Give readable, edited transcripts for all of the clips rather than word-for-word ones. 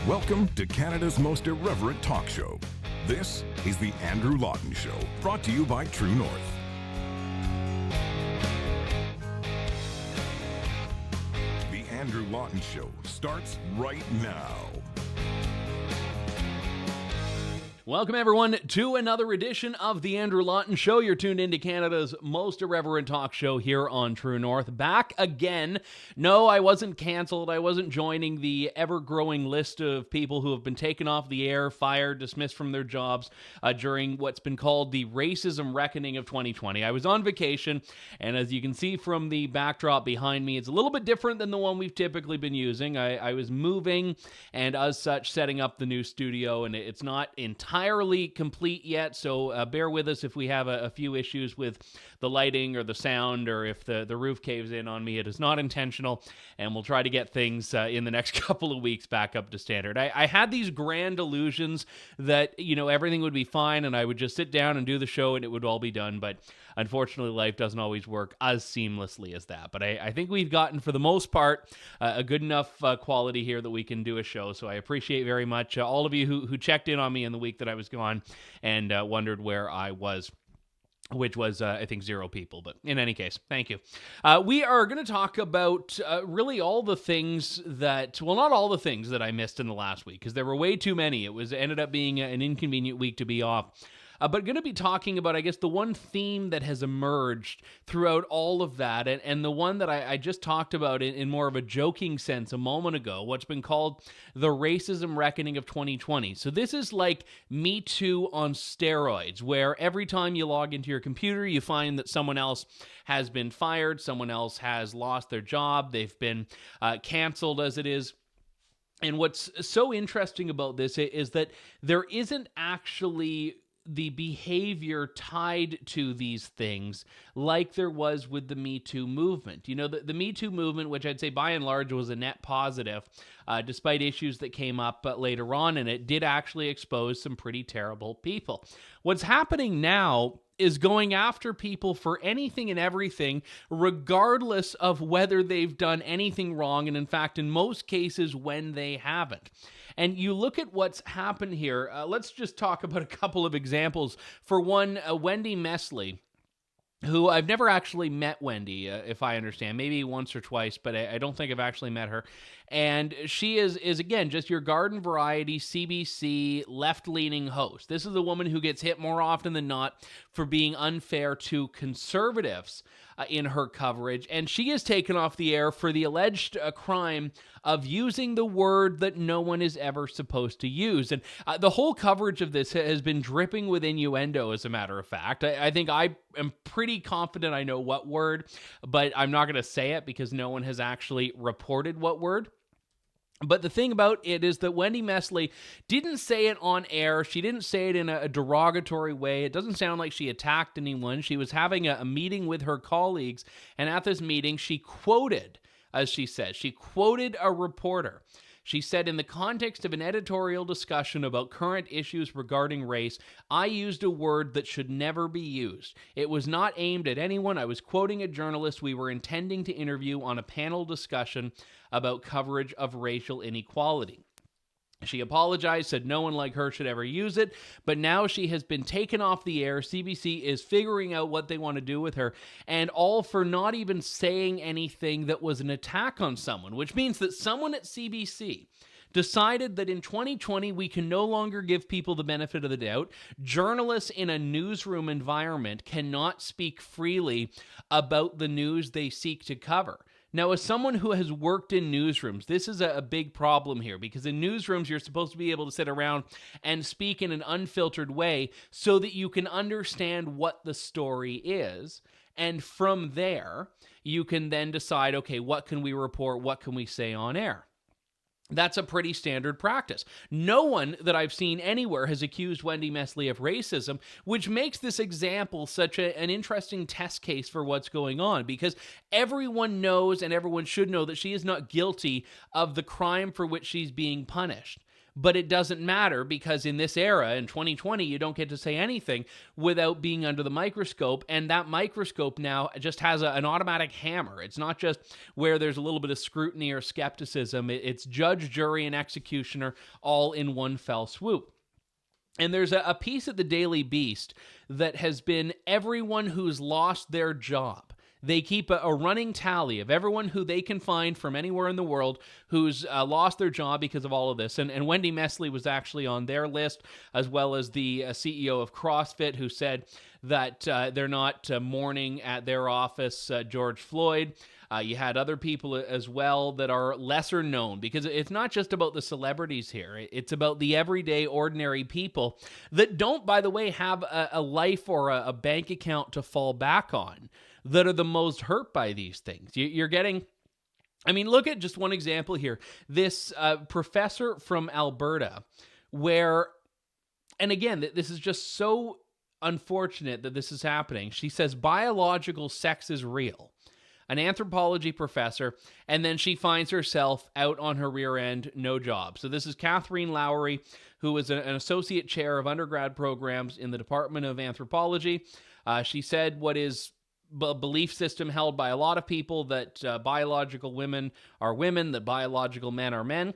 Welcome to Canada's most irreverent talk show. This is The Andrew Lawton Show, brought to you by True North. The Andrew Lawton Show starts right now. Welcome, everyone, to another edition of The Andrew Lawton Show. You're tuned into Canada's most irreverent talk show here on True North. Back again. No, I wasn't canceled. I wasn't joining the ever-growing list of people who have been taken off the air, fired, dismissed from their jobs during what's been called the racism reckoning of 2020. I was on vacation, and as you can see from the backdrop behind me, it's a little bit different than the one we've typically been using. I was moving, and as such, setting up the new studio, and it's not entirely complete yet, so bear with us if we have a few issues with the lighting or the sound, or if the roof caves in on me. It is not intentional, and we'll try to get things in the next couple of weeks back up to standard. I had these grand illusions that, everything would be fine, and I would just sit down and do the show, and it would all be done, but unfortunately, life doesn't always work as seamlessly as that. But I think we've gotten, for the most part, a good enough quality here that we can do a show. So I appreciate very much all of you who checked in on me in the week that I was gone and wondered where I was, which was, I think, 0 people. But in any case, thank you. We are going to talk about really all the things that, well, not all the things that I missed in the last week, because there were way too many. It ended up being an inconvenient week to be off. But going to be talking about, I guess, the one theme that has emerged throughout all of that, and the one that I just talked about in more of a joking sense a moment ago, what's been called the racism reckoning of 2020. So this is like Me Too on steroids, where every time you log into your computer, you find that someone else has been fired, someone else has lost their job, they've been canceled as it is. And what's so interesting about this is that there isn't actually the behavior tied to these things like there was with the Me Too movement. The Me Too movement, which I'd say by and large was a net positive, despite issues that came up later on, and it did actually expose some pretty terrible people. What's happening now is going after people for anything and everything, regardless of whether they've done anything wrong, and in fact, in most cases, when they haven't. And you look at what's happened here. Let's just talk about a couple of examples. For one, Wendy Mesley, who I've never actually met Wendy, if I understand, maybe once or twice, but I don't think I've actually met her. And she is again, just your garden variety CBC left-leaning host. This is a woman who gets hit more often than not for being unfair to conservatives in her coverage, and she is taken off the air for the alleged crime of using the word that no one is ever supposed to use. And the whole coverage of this has been dripping with innuendo, as a matter of fact. I think I am pretty confident I know what word, but I'm not going to say it because no one has actually reported what word. But the thing about it is that Wendy Mesley didn't say it on air. She didn't say it in a derogatory way. It doesn't sound like she attacked anyone. She was having a meeting with her colleagues, and at this meeting, she quoted, as she said, she quoted a reporter. She said, in the context of an editorial discussion about current issues regarding race, I used a word that should never be used. It was not aimed at anyone. I was quoting a journalist we were intending to interview on a panel discussion about coverage of racial inequality. She apologized, said no one like her should ever use it, but now she has been taken off the air. CBC is figuring out what they want to do with her, and all for not even saying anything that was an attack on someone, which means that someone at CBC decided that in 2020 we can no longer give people the benefit of the doubt. Journalists in a newsroom environment cannot speak freely about the news they seek to cover. Now, as someone who has worked in newsrooms, this is a big problem here, because in newsrooms, you're supposed to be able to sit around and speak in an unfiltered way so that you can understand what the story is. And from there, you can then decide, okay, what can we report? What can we say on air? That's a pretty standard practice. No one that I've seen anywhere has accused Wendy Mesley of racism, which makes this example such an interesting test case for what's going on, because everyone knows and everyone should know that she is not guilty of the crime for which she's being punished. But it doesn't matter because in this era, in 2020, you don't get to say anything without being under the microscope. And that microscope now just has an automatic hammer. It's not just where there's a little bit of scrutiny or skepticism. It's judge, jury, and executioner all in one fell swoop. And there's a piece at the Daily Beast that has been everyone who's lost their job. They keep a running tally of everyone who they can find from anywhere in the world who's lost their job because of all of this. And Wendy Mesley was actually on their list, as well as the CEO of CrossFit, who said that they're not mourning at their office George Floyd. You had other people as well that are lesser known, because it's not just about the celebrities here. It's about the everyday, ordinary people that don't, by the way, have a life or a bank account to fall back on, that are the most hurt by these things. You're getting... I mean, look at just one example here. This professor from Alberta, where... And again, this is just so unfortunate that this is happening. She says biological sex is real. An anthropology professor, and then she finds herself out on her rear end, no job. So this is Catherine Lowry, who is an associate chair of undergrad programs in the Department of Anthropology. She said what is a belief system held by a lot of people, that biological women are women, that biological men are men.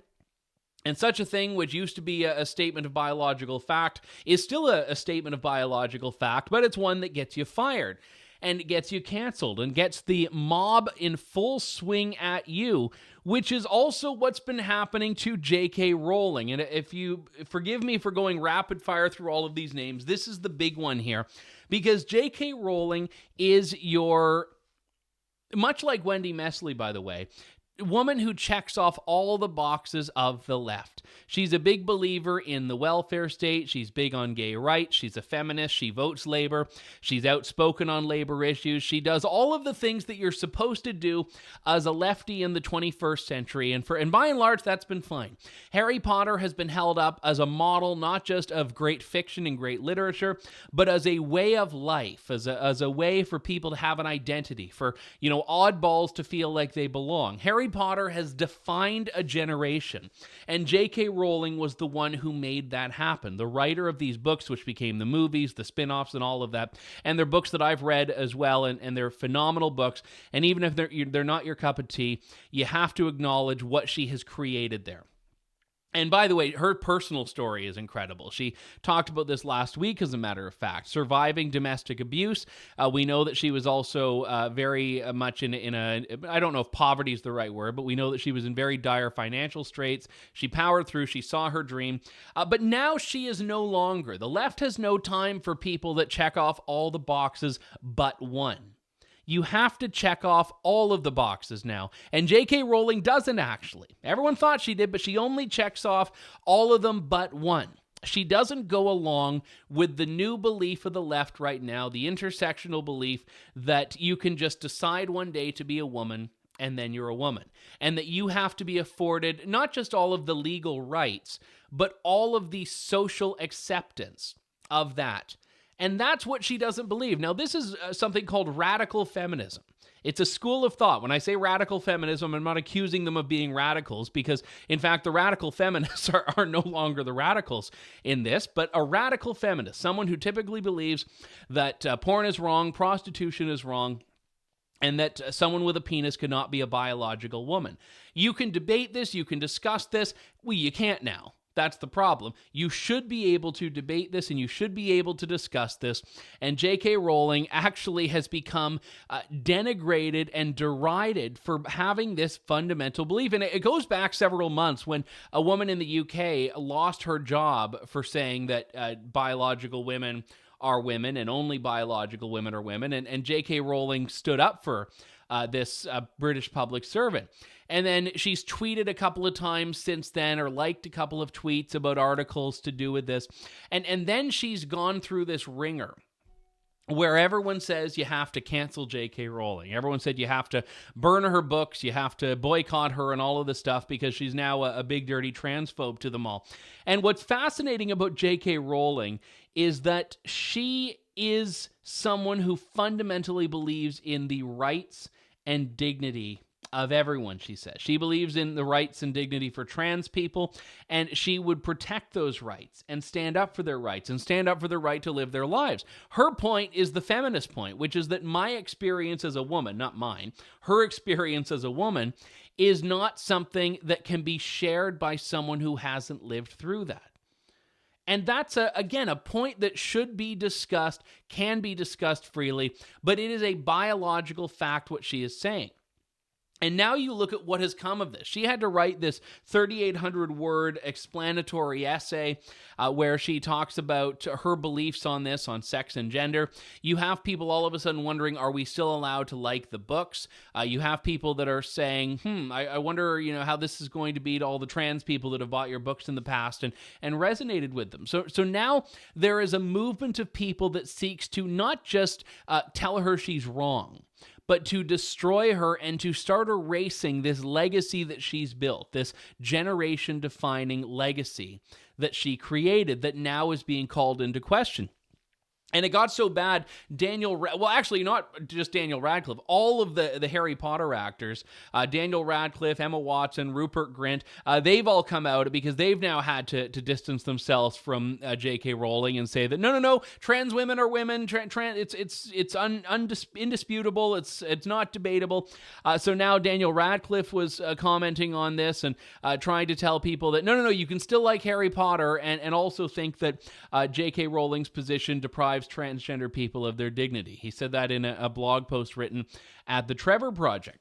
And such a thing, which used to be a statement of biological fact, is still a statement of biological fact, but it's one that gets you fired and gets you canceled and gets the mob in full swing at you, which is also what's been happening to J.K. Rowling. And if you forgive me for going rapid fire through all of these names, this is the big one here, because J.K. Rowling is much like Wendy Mesley, by the way, woman who checks off all the boxes of the left. She's a big believer in the welfare state. She's big on gay rights. She's a feminist. She votes labor. She's outspoken on labor issues. She does all of the things that you're supposed to do as a lefty in the 21st century. And by and large, that's been fine. Harry Potter has been held up as a model, not just of great fiction and great literature, but as a way of life, as a way for people to have an identity, for, oddballs to feel like they belong. Harry Potter has defined a generation, and J.K. Rowling was the one who made that happen. The writer of these books, which became the movies, the spin-offs, and all of that, and they're books that I've read as well, and they're phenomenal books, and even if they're not your cup of tea, you have to acknowledge what she has created there. And by the way, her personal story is incredible. She talked about this last week, as a matter of fact, surviving domestic abuse. We know that she was also very much in a, I don't know if poverty is the right word, but we know that she was in very dire financial straits. She powered through. She saw her dream. But now she is no longer. The left has no time for people that check off all the boxes but one. You have to check off all of the boxes now. And J.K. Rowling doesn't actually. Everyone thought she did, but she only checks off all of them but one. She doesn't go along with the new belief of the left right now, the intersectional belief that you can just decide one day to be a woman and then you're a woman. And that you have to be afforded not just all of the legal rights, but all of the social acceptance of that. And that's what she doesn't believe. Now, this is something called radical feminism. It's a school of thought. When I say radical feminism, I'm not accusing them of being radicals, because, in fact, the radical feminists are no longer the radicals in this, but a radical feminist, someone who typically believes that porn is wrong, prostitution is wrong, and that someone with a penis cannot be a biological woman. You can debate this, you can discuss this. Well, you can't now. That's the problem. You should be able to debate this, and you should be able to discuss this. And J.K. Rowling actually has become denigrated and derided for having this fundamental belief. And it goes back several months when a woman in the UK lost her job for saying that biological women are women and only biological women are women. And J.K. Rowling stood up for this British public servant. And then she's tweeted a couple of times since then, or liked a couple of tweets about articles to do with this. And then she's gone through this ringer where everyone says you have to cancel J.K. Rowling. Everyone said you have to burn her books, you have to boycott her and all of this stuff because she's now a big dirty transphobe to them all. And what's fascinating about J.K. Rowling is that she is someone who fundamentally believes in the rights and dignity of everyone, she says. She believes in the rights and dignity for trans people, and she would protect those rights and stand up for their rights and stand up for their right to live their lives. Her point is the feminist point, which is that my experience as a woman, not mine, her experience as a woman is not something that can be shared by someone who hasn't lived through that. And that's, again, a point that should be discussed, can be discussed freely, but it is a biological fact what she is saying. And now you look at what has come of this. She had to write this 3,800-word explanatory essay where she talks about her beliefs on this, on sex and gender. You have people all of a sudden wondering, are we still allowed to like the books? You have people that are saying, I wonder, how this is going to be to all the trans people that have bought your books in the past and resonated with them. So now there is a movement of people that seeks to not just tell her she's wrong, but to destroy her and to start erasing this legacy that she's built, this generation-defining legacy that she created that now is being called into question. And it got so bad, actually not just Daniel Radcliffe, all of the Harry Potter actors, Daniel Radcliffe, Emma Watson, Rupert Grint, they've all come out because they've now had to distance themselves from J.K. Rowling and say that no, trans women are women, it's indisputable, it's not debatable. So now Daniel Radcliffe was commenting on this and trying to tell people that no, you can still like Harry Potter and also think that J.K. Rowling's position deprives transgender people of their dignity. He said that in a blog post written at the Trevor Project.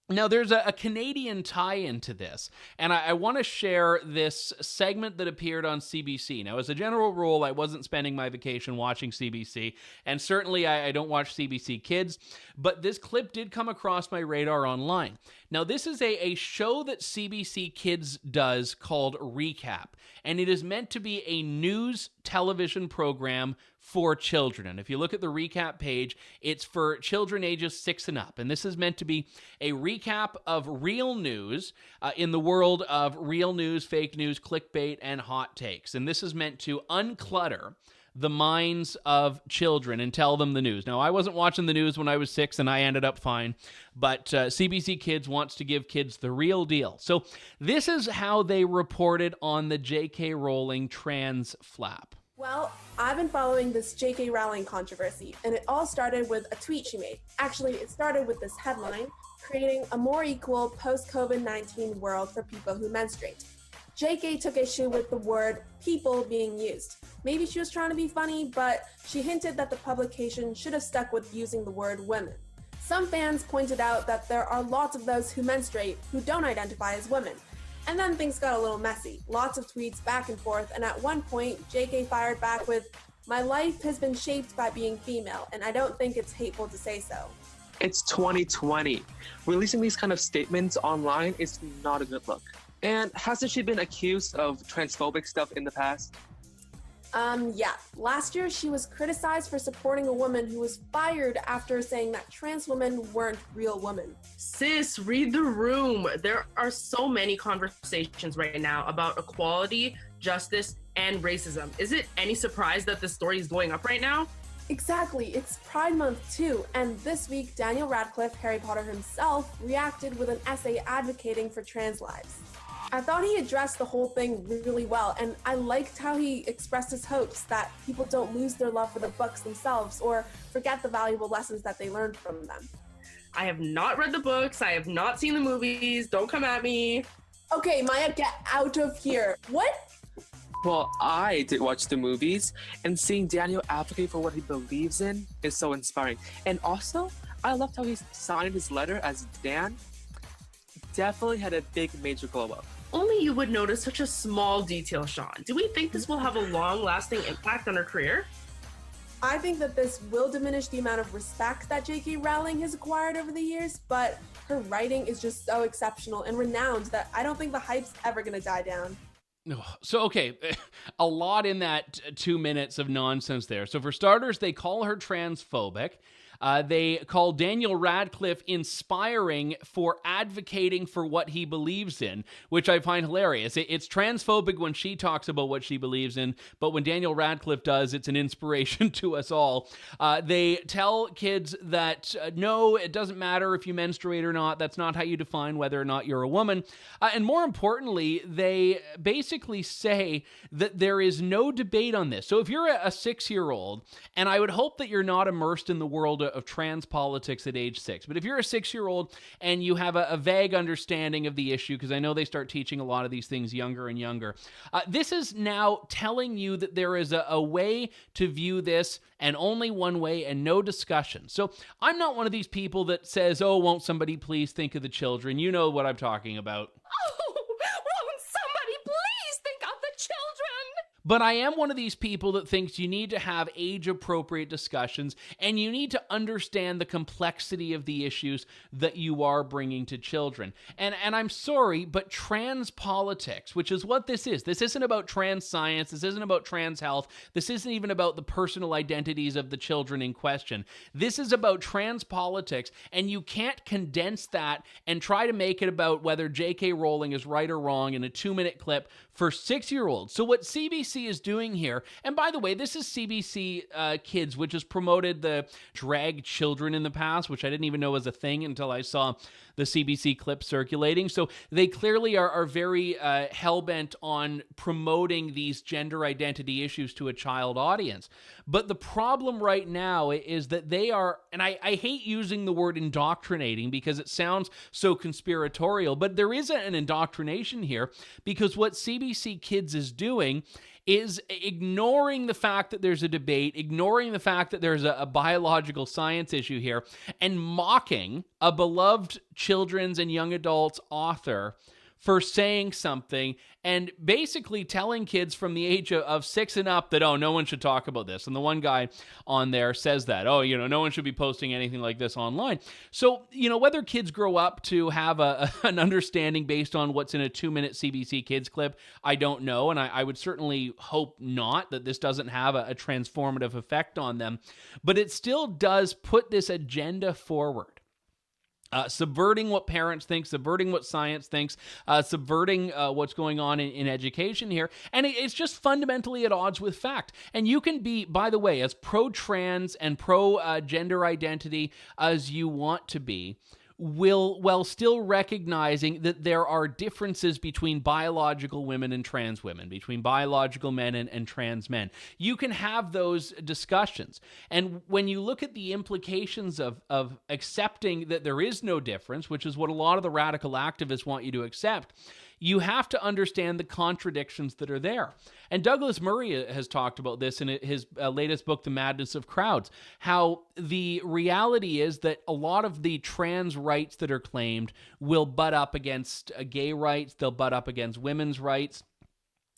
Now, there's a Canadian tie-in to this, and I want to share this segment that appeared on CBC. Now, as a general rule, I wasn't spending my vacation watching CBC, and certainly I don't watch CBC Kids, but this clip did come across my radar online. Now, this is a show that CBC Kids does called Recap, and it is meant to be a news television program for children. And if you look at the Recap page, it's for children ages 6 and up. And this is meant to be a recap of real news in the world of real news, fake news, clickbait, and hot takes. And this is meant to unclutter the minds of children and tell them the news. Now, I wasn't watching the news when I was 6 and I ended up fine, but CBC Kids wants to give kids the real deal. So this is how they reported on the J.K. Rowling trans flap. Well, I've been following this J.K. Rowling controversy, and it all started with a tweet she made. Actually, it started with this headline, creating a more equal post-COVID-19 world for people who menstruate. J.K. took issue with the word people being used. Maybe she was trying to be funny, but she hinted that the publication should have stuck with using the word women. Some fans pointed out that there are lots of those who menstruate who don't identify as women. And then things got a little messy. Lots of tweets back and forth, and at one point, JK fired back with, "My life has been shaped by being female, and I don't think it's hateful to say so." It's 2020. Releasing these kind of statements online is not a good look. And hasn't she been accused of transphobic stuff in the past? Yeah. Last year, she was criticized for supporting a woman who was fired after saying that trans women weren't real women. Sis, read the room. There are so many conversations right now about equality, justice, and racism. Is it any surprise that this story is blowing up right now? Exactly. It's Pride Month too. And this week, Daniel Radcliffe, Harry Potter himself, reacted with an essay advocating for trans lives. I thought he addressed the whole thing really well, and I liked how he expressed his hopes that people don't lose their love for the books themselves or forget the valuable lessons that they learned from them. I have not read the books. I have not seen the movies. Don't come at me. Okay, Maya, get out of here. What? Well, I did watch the movies, and seeing Daniel advocate for what he believes in is so inspiring. And also, I loved how he signed his letter as Dan. Definitely had a big major glow up. Only you would notice such a small detail, Sean. Do we think this will have a long-lasting impact on her career? I think that this will diminish the amount of respect that J.K. Rowling has acquired over the years, but her writing is just so exceptional and renowned that I don't think the hype's ever going to die down. So, okay, a lot in that 2 minutes of nonsense there. So for starters, they call her transphobic. They call Daniel Radcliffe inspiring for advocating for what he believes in, which I find hilarious. It's transphobic when she talks about what she believes in, but when Daniel Radcliffe does, it's an inspiration to us all. They tell kids that no, it doesn't matter if you menstruate or not. That's not how you define whether or not you're a woman. And more importantly, they basically say that there is no debate on this. So if you're a 6-year-old, and I would hope that you're not immersed in the world of trans politics at age 6, but if you're a 6-year-old and you have a vague understanding of the issue, because I know they start teaching a lot of these things younger and younger, this is now telling you that there is a way to view this, and only one way, and no discussion. So I'm not one of these people that says, oh, won't somebody please think of the children? You know what I'm talking about. Oh, won't somebody please think of the children? But I am one of these people that thinks you need to have age-appropriate discussions, and you need to understand the complexity of the issues that you are bringing to children. And I'm sorry, but trans politics, which is what this isn't about trans science, this isn't about trans health, this isn't even about the personal identities of the children in question. This is about trans politics, and you can't condense that and try to make it about whether J.K. Rowling is right or wrong in a 2-minute clip for 6-year-olds. So what CBC is doing here, and by the way, this is CBC Kids, which has promoted the drag children in the past, which I didn't even know was a thing until I saw the CBC clip circulating. So they clearly are very hell-bent on promoting these gender identity issues to a child audience. But the problem right now is that they are, and I hate using the word indoctrinating because it sounds so conspiratorial, but there is an indoctrination here, because what CBC Kids is doing is ignoring the fact that there's a debate, ignoring the fact that there's a biological science issue here, and mocking a beloved children's and young adults author for saying something, and basically telling kids from the age of 6 and up that, oh, no one should talk about this. And the one guy on there says that, oh, no one should be posting anything like this online. So, whether kids grow up to have an understanding based on what's in a 2-minute CBC Kids clip, I don't know. And I would certainly hope not, that this doesn't have a transformative effect on them. But it still does put this agenda forward. Subverting what parents think, subverting what science thinks, subverting what's going on in education here. And it's just fundamentally at odds with fact. And you can be, by the way, as pro-trans and pro-gender identity as you want to be, while still recognizing that there are differences between biological women and trans women, between biological men and trans men. You can have those discussions. And when you look at the implications of accepting that there is no difference, which is what a lot of the radical activists want you to accept, you have to understand the contradictions that are there. And Douglas Murray has talked about this in his latest book, The Madness of Crowds, how the reality is that a lot of the trans rights that are claimed will butt up against gay rights, they'll butt up against women's rights.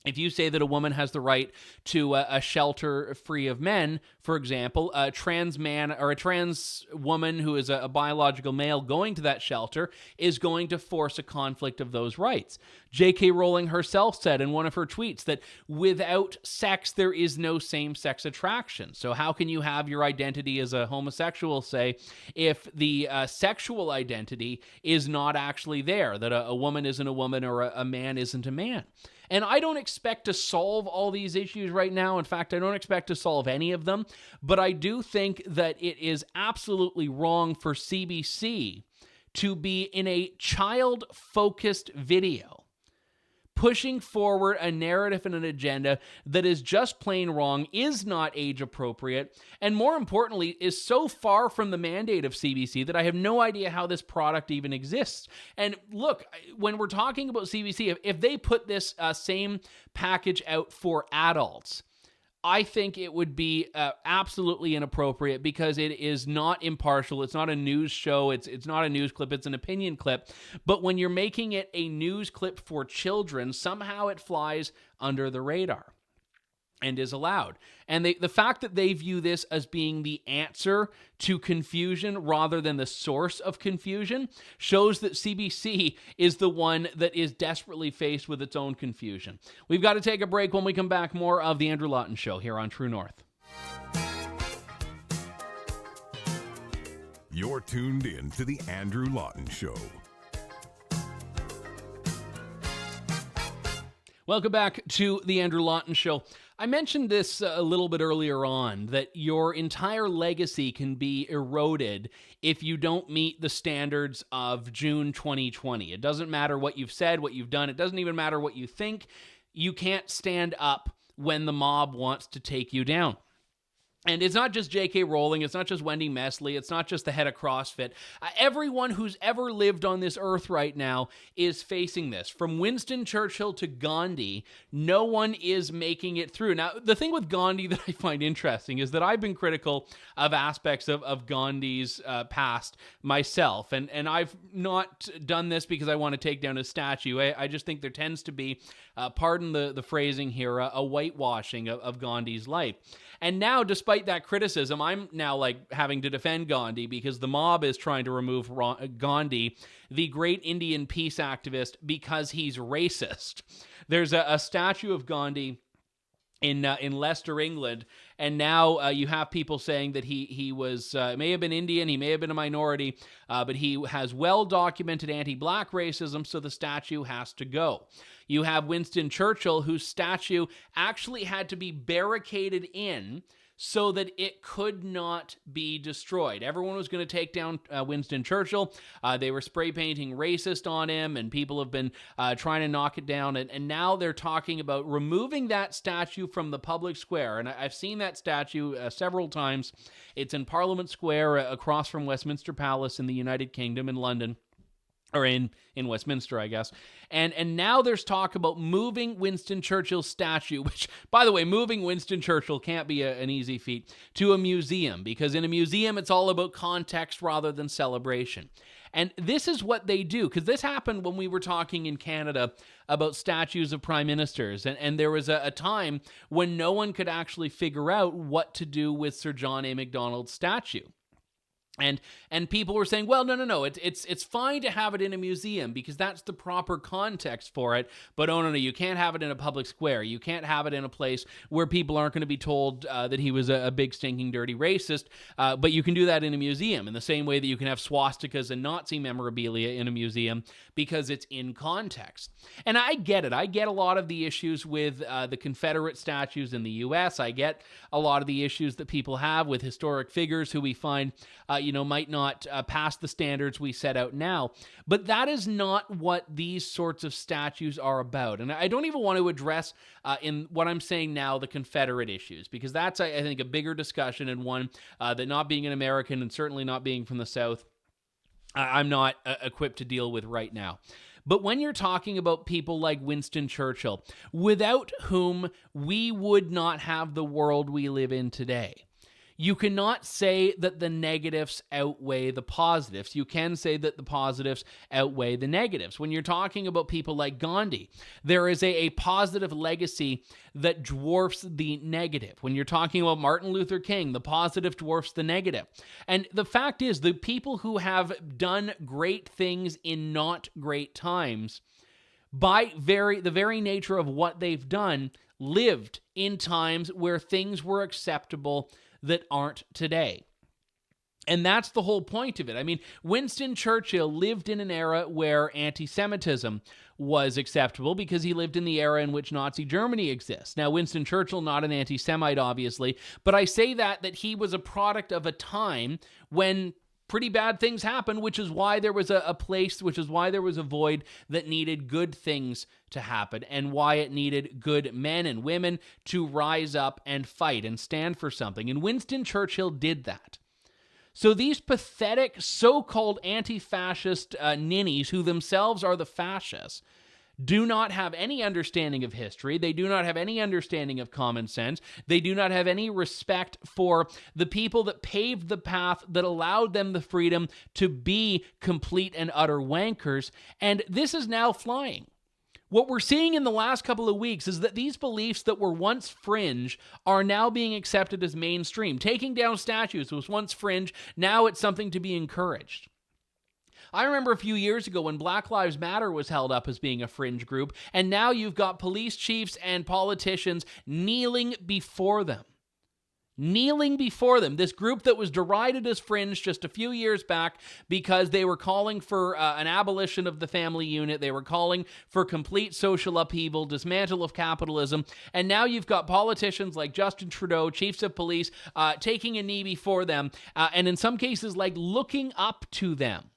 If you say that a woman has the right to a shelter free of men, for example, a trans man or a trans woman who is a biological male going to that shelter is going to force a conflict of those rights. J.K. Rowling herself said in one of her tweets that without sex, there is no same-sex attraction. So how can you have your identity as a homosexual, say, if the sexual identity is not actually there, that a woman isn't a woman or a man isn't a man? And I don't expect to solve all these issues right now. In fact, I don't expect to solve any of them. But I do think that it is absolutely wrong for CBC to be in a child-focused video pushing forward a narrative and an agenda that is just plain wrong, is not age appropriate, and more importantly, is so far from the mandate of CBC that I have no idea how this product even exists. And look, when we're talking about CBC, if they put this same package out for adults, I think it would be absolutely inappropriate because it is not impartial. It's not a news show. It's not a news clip. It's an opinion clip. But when you're making it a news clip for children, somehow it flies under the radar and is allowed. And the fact that they view this as being the answer to confusion rather than the source of confusion shows that CBC is the one that is desperately faced with its own confusion. We've got to take a break. When we come back, more of The Andrew Lawton Show here on True North. You're tuned in to The Andrew Lawton Show. Welcome back to The Andrew Lawton Show. I mentioned this a little bit earlier on, that your entire legacy can be eroded if you don't meet the standards of June 2020. It doesn't matter what you've said, what you've done. It doesn't even matter what you think. You can't stand up when the mob wants to take you down. And it's not just J.K. Rowling, it's not just Wendy Mesley, it's not just the head of CrossFit. Everyone who's ever lived on this earth right now is facing this. From Winston Churchill to Gandhi, no one is making it through. Now, the thing with Gandhi that I find interesting is that I've been critical of aspects of Gandhi's past myself. And I've not done this because I want to take down his statue. I just think there tends to be, pardon the phrasing here, a whitewashing of Gandhi's life. And now, despite that criticism, I'm now having to defend Gandhi because the mob is trying to remove Gandhi, the great Indian peace activist, because he's racist. There's a statue of Gandhi in Leicester, England, and now you have people saying that he was may have been Indian, he may have been a minority, but he has well-documented anti-black racism, so the statue has to go. You have Winston Churchill, whose statue actually had to be barricaded in so that it could not be destroyed. Everyone was going to take down Winston Churchill. They were spray painting racist on him, and people have been trying to knock it down. And now they're talking about removing that statue from the public square. And I've seen that statue several times. It's in Parliament Square across from Westminster Palace in the United Kingdom in London. Or in Westminster, I guess. And now there's talk about moving Winston Churchill's statue, which, by the way, moving Winston Churchill can't be an easy feat, to a museum, because in a museum, it's all about context rather than celebration. And this is what they do, because this happened when we were talking in Canada about statues of prime ministers. And there was a time when no one could actually figure out what to do with Sir John A. Macdonald's statue. And people were saying, well, no, it's fine to have it in a museum because that's the proper context for it. But no, you can't have it in a public square. You can't have it in a place where people aren't going to be told that he was a big, stinking, dirty racist. But you can do that in a museum in the same way that you can have swastikas and Nazi memorabilia in a museum because it's in context. And I get it. I get a lot of the issues with the Confederate statues in the U.S. I get a lot of the issues that people have with historic figures who we find might not pass the standards we set out now. But that is not what these sorts of statues are about. And I don't even want to address, in what I'm saying now, the Confederate issues, because that's, I think, a bigger discussion, and one that, not being an American and certainly not being from the South, I'm not equipped to deal with right now. But when you're talking about people like Winston Churchill, without whom we would not have the world we live in today, you cannot say that the negatives outweigh the positives. You can say that the positives outweigh the negatives. When you're talking about people like Gandhi, there is a positive legacy that dwarfs the negative. When you're talking about Martin Luther King, the positive dwarfs the negative. And the fact is, the people who have done great things in not great times, by the very nature of what they've done, lived in times where things were acceptable that aren't today. And that's the whole point of it. I mean, Winston Churchill lived in an era where anti-Semitism was acceptable because he lived in the era in which Nazi Germany exists. Now, Winston Churchill, not an anti-Semite, obviously, but I say that he was a product of a time when pretty bad things happened, which is why there was a place, which is why there was a void that needed good things to happen, and why it needed good men and women to rise up and fight and stand for something. And Winston Churchill did that. So these pathetic so-called anti-fascist ninnies, who themselves are the fascists, do not have any understanding of history. They do not have any understanding of common sense. They do not have any respect for the people that paved the path that allowed them the freedom to be complete and utter wankers. And this is now flying. What we're seeing in the last couple of weeks is that these beliefs that were once fringe are now being accepted as mainstream. Taking down statues was once fringe. Now it's something to be encouraged. I remember a few years ago when Black Lives Matter was held up as being a fringe group, and now you've got police chiefs and politicians kneeling before them. Kneeling before them, this group that was derided as fringe just a few years back because they were calling for an abolition of the family unit. They were calling for complete social upheaval, dismantle of capitalism. And now you've got politicians like Justin Trudeau, chiefs of police, taking a knee before them, and in some cases, like looking up to them.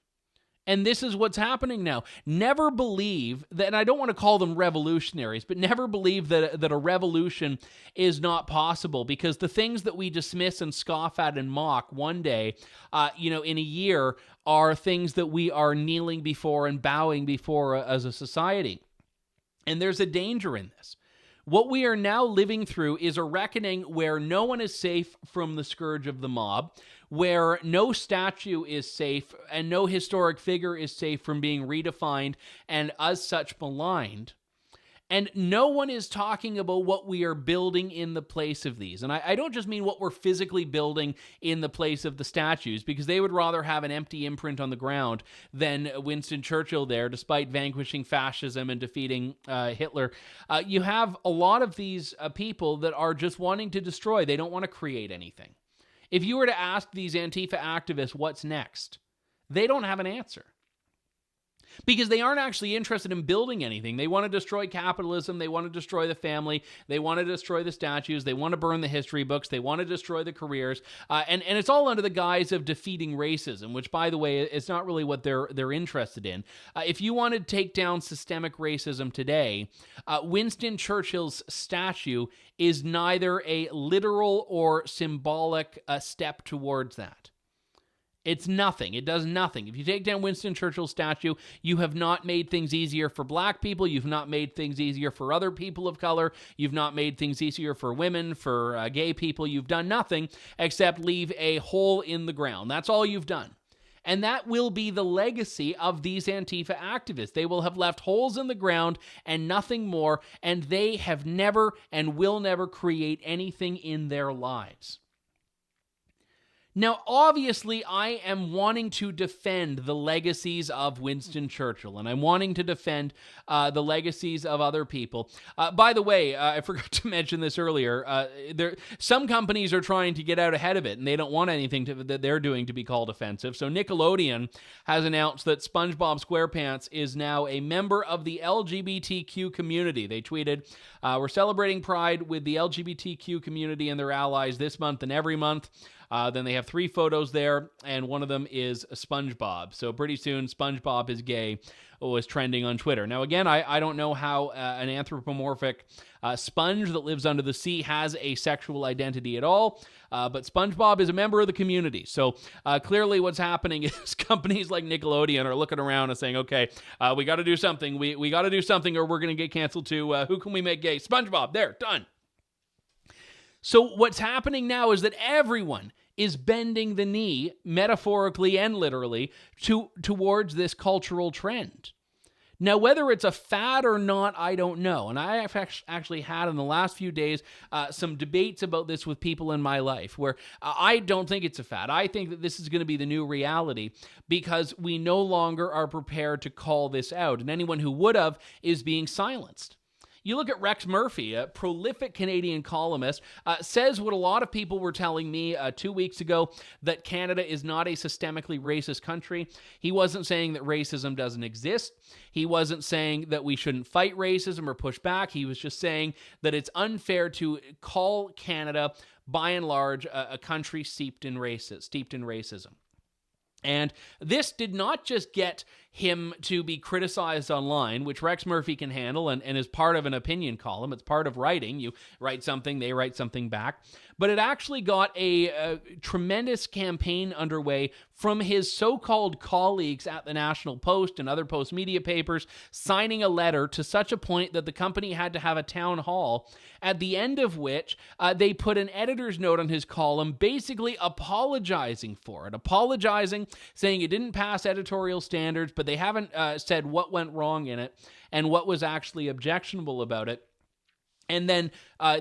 And this is what's happening now. Never believe that, and I don't want to call them revolutionaries, but never believe that a revolution is not possible, because the things that we dismiss and scoff at and mock one day, in a year, are things that we are kneeling before and bowing before as a society. And there's a danger in this. What we are now living through is a reckoning where no one is safe from the scourge of the mob, where no statue is safe and no historic figure is safe from being redefined and as such maligned. And no one is talking about what we are building in the place of these. And I don't just mean what we're physically building in the place of the statues, because they would rather have an empty imprint on the ground than Winston Churchill there, despite vanquishing fascism and defeating Hitler. You have a lot of these people that are just wanting to destroy. They don't want to create anything. If you were to ask these Antifa activists what's next, they don't have an answer. Because they aren't actually interested in building anything. They want to destroy capitalism. They want to destroy the family. They want to destroy the statues. They want to burn the history books. They want to destroy the careers. And it's all under the guise of defeating racism, which, by the way, is not really what they're interested in. If you want to take down systemic racism today, Winston Churchill's statue is neither a literal or symbolic step towards that. It's nothing. It does nothing. If you take down Winston Churchill's statue, you have not made things easier for black people. You've not made things easier for other people of color. You've not made things easier for women, for gay people. You've done nothing except leave a hole in the ground. That's all you've done. And that will be the legacy of these Antifa activists. They will have left holes in the ground and nothing more, and they have never and will never create anything in their lives. Now, obviously, I am wanting to defend the legacies of Winston Churchill, and I'm wanting to defend the legacies of other people. By the way, I forgot to mention this earlier. Some companies are trying to get out ahead of it, and they don't want anything that they're doing to be called offensive. So Nickelodeon has announced that SpongeBob SquarePants is now a member of the LGBTQ community. They tweeted, "We're celebrating Pride with the LGBTQ community and their allies this month and every month." Then they have 3 photos there, and one of them is SpongeBob. So pretty soon, SpongeBob is gay was trending on Twitter. Now, again, I don't know how an anthropomorphic sponge that lives under the sea has a sexual identity at all, but SpongeBob is a member of the community. So clearly what's happening is companies like Nickelodeon are looking around and saying, okay, we got to do something. We got to do something or we're going to get canceled too. Who can we make gay? SpongeBob. There, done. So what's happening now is that everyone is bending the knee, metaphorically and literally, towards this cultural trend. Now, whether it's a fad or not, I don't know. And I have actually had in the last few days some debates about this with people in my life where I don't think it's a fad. I think that this is going to be the new reality because we no longer are prepared to call this out. And anyone who would have is being silenced. You look at Rex Murphy, a prolific Canadian columnist, says what a lot of people were telling me 2 weeks ago, that Canada is not a systemically racist country. He wasn't saying that racism doesn't exist. He wasn't saying that we shouldn't fight racism or push back. He was just saying that it's unfair to call Canada, by and large, a country steeped in racism. And this did not just get him to be criticized online, which Rex Murphy can handle and is part of an opinion column. It's part of writing. You write something, they write something back. But it actually got a tremendous campaign underway from his so-called colleagues at the National Post and other Post media papers, signing a letter to such a point that the company had to have a town hall, at the end of which they put an editor's note on his column basically apologizing for it, saying it didn't pass editorial standards, but they haven't said what went wrong in it and what was actually objectionable about it. And then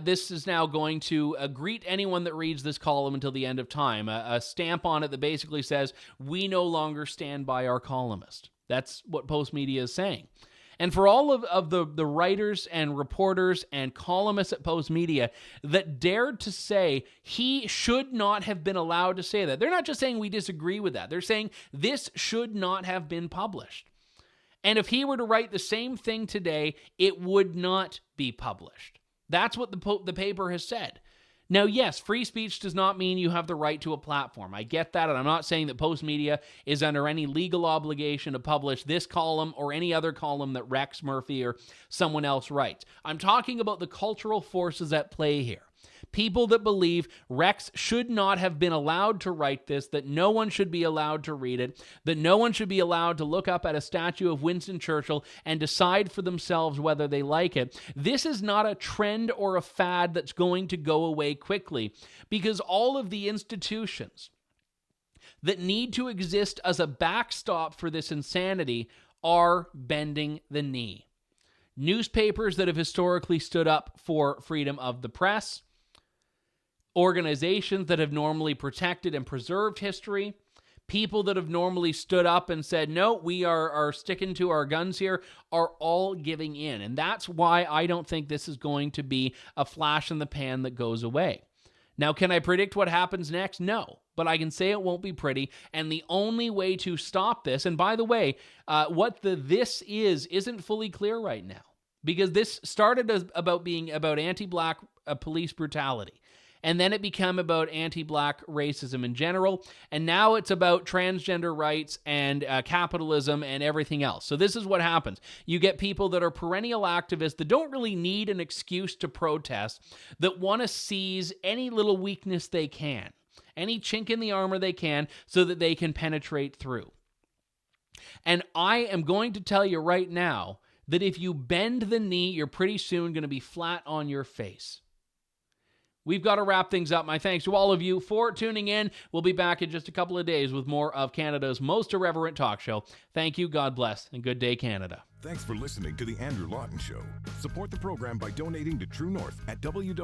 this is now going to greet anyone that reads this column until the end of time. A stamp on it that basically says, we no longer stand by our columnist. That's what Post Media is saying. And for all of the writers and reporters and columnists at Post Media that dared to say he should not have been allowed to say that, they're not just saying we disagree with that. They're saying this should not have been published. And if he were to write the same thing today, it would not be published. That's what the paper has said. Now, yes, free speech does not mean you have the right to a platform. I get that, and I'm not saying that Post Media is under any legal obligation to publish this column or any other column that Rex Murphy or someone else writes. I'm talking about the cultural forces at play here. People that believe Rex should not have been allowed to write this, that no one should be allowed to read it, that no one should be allowed to look up at a statue of Winston Churchill and decide for themselves whether they like it. This is not a trend or a fad that's going to go away quickly, because all of the institutions that need to exist as a backstop for this insanity are bending the knee. Newspapers that have historically stood up for freedom of the press, organizations that have normally protected and preserved history, people that have normally stood up and said, no, we are sticking to our guns here, are all giving in. And that's why I don't think this is going to be a flash in the pan that goes away. Now, can I predict what happens next? No, but I can say it won't be pretty. And the only way to stop this, and by the way, what this isn't fully clear right now, because this started as about being about anti-Black police brutality. And then it became about anti-Black racism in general. And now it's about transgender rights and capitalism and everything else. So this is what happens. You get people that are perennial activists that don't really need an excuse to protest, that want to seize any little weakness they can, any chink in the armor they can, so that they can penetrate through. And I am going to tell you right now that if you bend the knee, you're pretty soon going to be flat on your face. We've got to wrap things up. My thanks to all of you for tuning in. We'll be back in just a couple of days with more of Canada's most irreverent talk show. Thank you, God bless, and good day, Canada. Thanks for listening to The Andrew Lawton Show. Support the program by donating to True North at www.tnc.news.